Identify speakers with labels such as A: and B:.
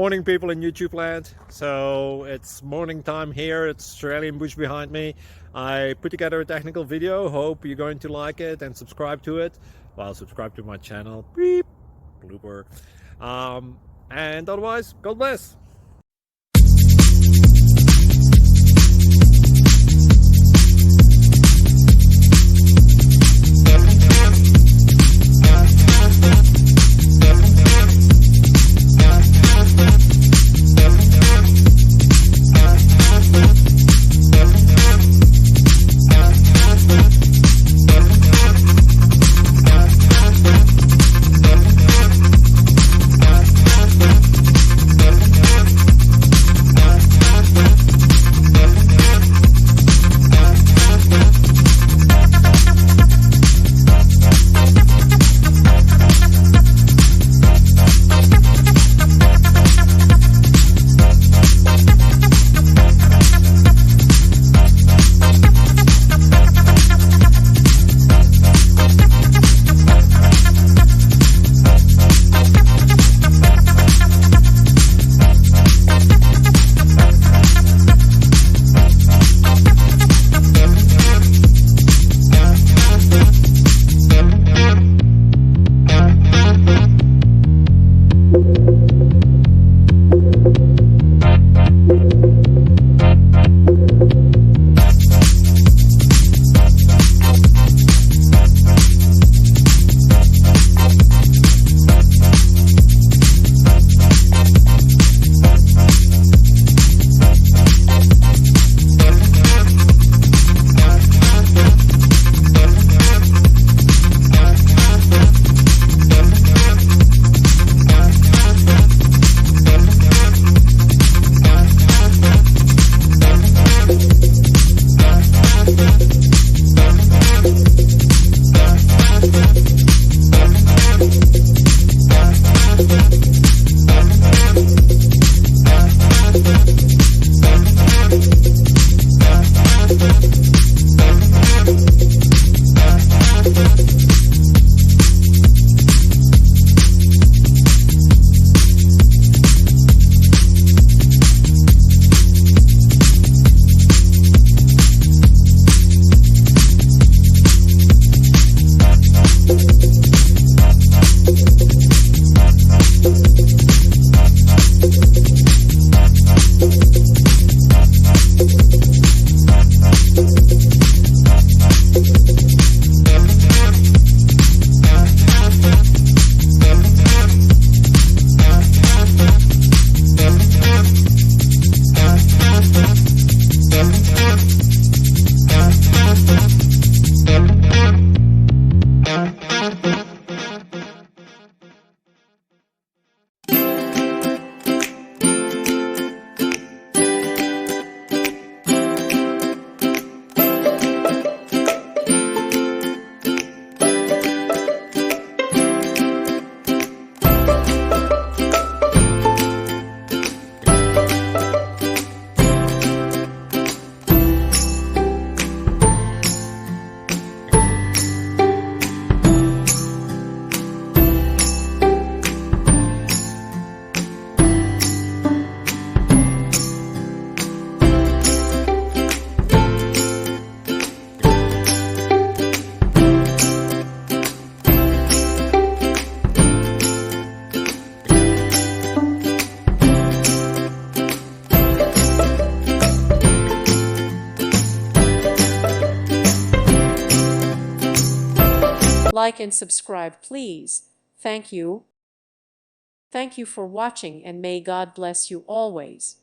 A: Morning, people in YouTube land. So it's morning time here. It's Australian bush behind me. I put together a technical video. Hope you're going to like it and subscribe to it. Well, subscribe to my channel. Beep, blooper. And otherwise, God bless.
B: Like and subscribe, please. Thank you. Thank you for watching, and may God bless you always.